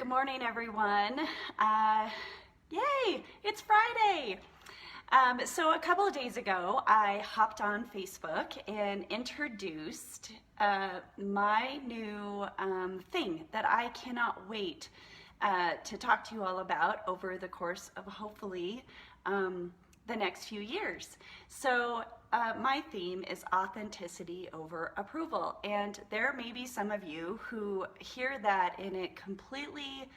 morning, everyone. Yay, it's Friday. So a couple of days ago, I hopped on Facebook and introduced my new thing that I cannot wait to talk to you all about over the course of hopefully the next few years. So my theme is authenticity over approval, and there may be some of you who hear that and it completely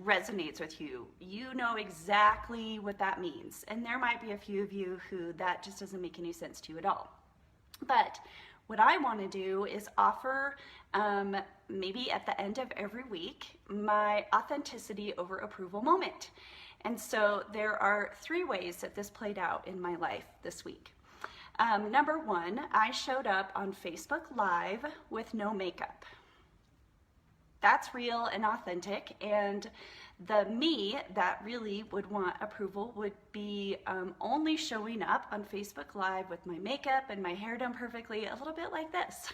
resonates with you. You know exactly what that means, and there might be a few of you who that just doesn't make any sense to you at all. But what I want to do is offer maybe at the end of every week my authenticity over approval moment. And so there are 3 ways that this played out in my life this week. Number 1, I showed up on Facebook Live with no makeup. That's real and authentic, and the me that really would want approval would be only showing up on Facebook Live with my makeup and my hair done perfectly, a little bit like this.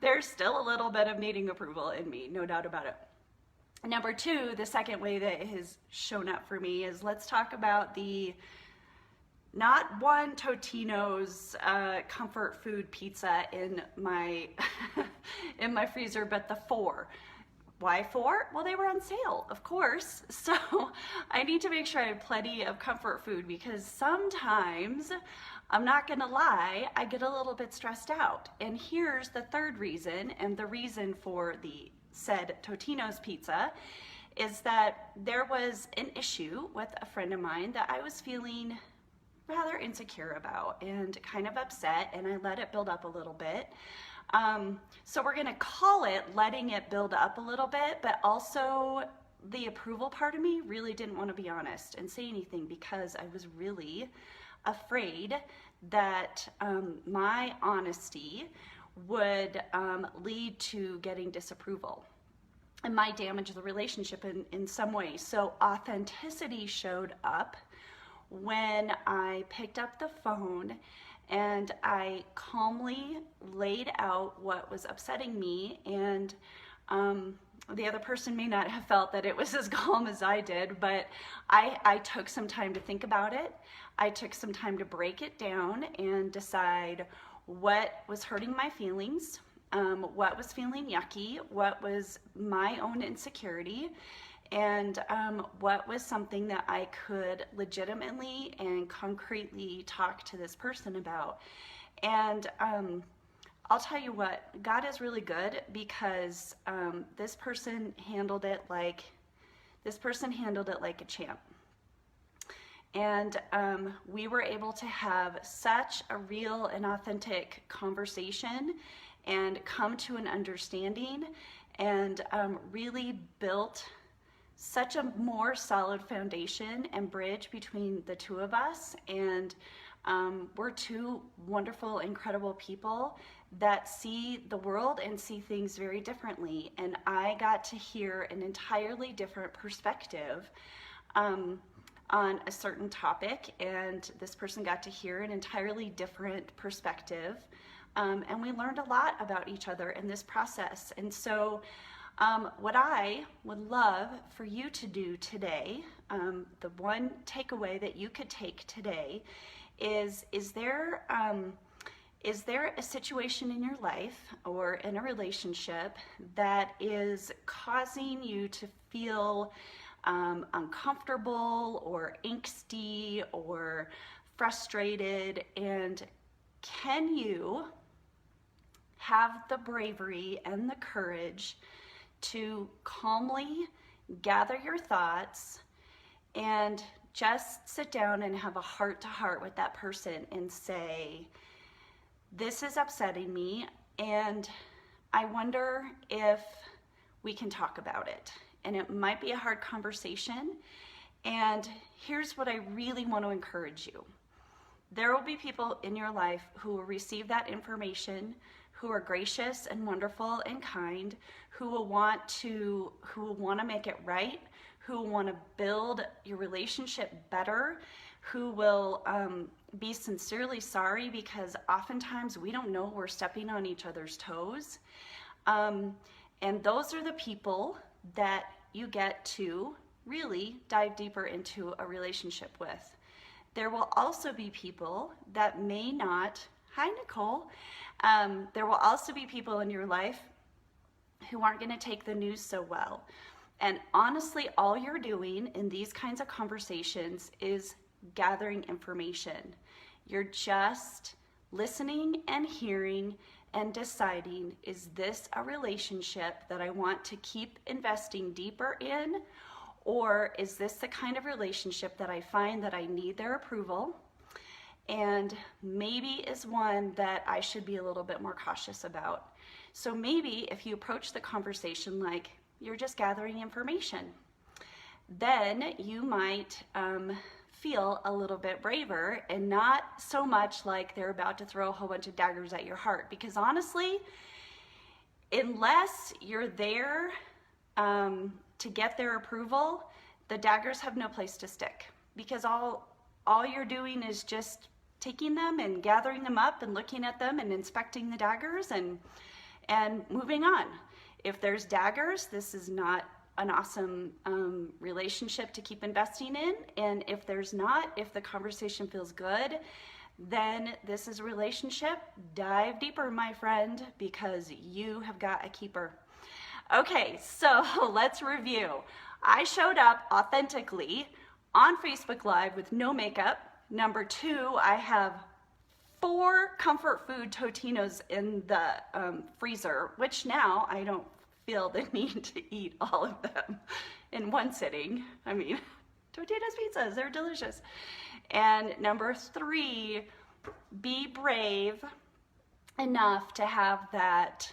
There's still a little bit of needing approval in me, no doubt about it. Number 2, the second way that it has shown up for me is, let's talk about the not one Totino's comfort food pizza in my in my freezer, but the 4. Why 4? Well, they were on sale, of course. So I need to make sure I have plenty of comfort food, because sometimes, I'm not gonna lie, I get a little bit stressed out. And here's the 3rd reason, and the reason for the said Totino's pizza is that there was an issue with a friend of mine that I was feeling rather insecure about and kind of upset, and I let it build up a little bit. So we're gonna call it letting it build up a little bit, but also the approval part of me really didn't want to be honest and say anything, because I was really afraid that my honesty would lead to getting disapproval and might damage the relationship in some way. So authenticity showed up when I picked up the phone and I calmly laid out what was upsetting me, and the other person may not have felt that it was as calm as I did, but I took some time to think about it. I took some time to break it down and decide what was hurting my feelings, what was feeling yucky, what was my own insecurity, and what was something that I could legitimately and concretely talk to this person about. And I'll tell you what, God is really good, because this person handled it like a champ. And we were able to have such a real and authentic conversation and come to an understanding, and really built such a more solid foundation and bridge between the 2 of us. And we're 2 wonderful, incredible people that see the world and see things very differently. And I got to hear an entirely different perspective on a certain topic, and this person got to hear an entirely different perspective. And we learned a lot about each other in this process. And so what I would love for you to do today, the one takeaway that you could take today is there a situation in your life or in a relationship that is causing you to feel uncomfortable or angsty or frustrated? And can you have the bravery and the courage to calmly gather your thoughts and just sit down and have a heart-to-heart with that person and say, this is upsetting me, and I wonder if we can talk about it. And it might be a hard conversation, and here's what I really want to encourage you. There will be people in your life who will receive that information, who are gracious and wonderful and kind, who will want to make it right, who want to build your relationship better, who will be sincerely sorry, because oftentimes we don't know we're stepping on each other's toes. And those are the people that you get to really dive deeper into a relationship with. There will also be people that may not, hi Nicole, there will also be people in your life who aren't going to take the news so well. And honestly, all you're doing in these kinds of conversations is gathering information. You're just listening and hearing and deciding, is this a relationship that I want to keep investing deeper in? Or is this the kind of relationship that I find that I need their approval and maybe is one that I should be a little bit more cautious about? So maybe if you approach the conversation like you're just gathering information, then you might feel a little bit braver and not so much like they're about to throw a whole bunch of daggers at your heart. Because honestly, unless you're there to get their approval, the daggers have no place to stick, because all you're doing is just taking them and gathering them up and looking at them and inspecting the daggers and moving on. If there's daggers, this is not an awesome relationship to keep investing in. And if there's not, if the conversation feels good, then this is a relationship. Dive deeper, my friend, because you have got a keeper. Okay, so let's review. I showed up authentically on Facebook Live with no makeup. Number 2, I have 4 comfort food Totinos in the freezer, which now I don't feel the need to eat all of them in one sitting. I mean, Totino's pizzas, they're delicious. And number 3, be brave enough to have that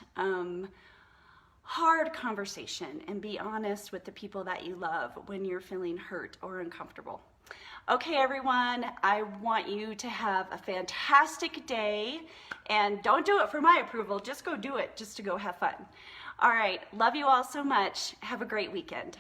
hard conversation and be honest with the people that you love when you're feeling hurt or uncomfortable. Okay, everyone, I want you to have a fantastic day, and don't do it for my approval. Just go do it just to go have fun. All right, love you all so much. Have a great weekend.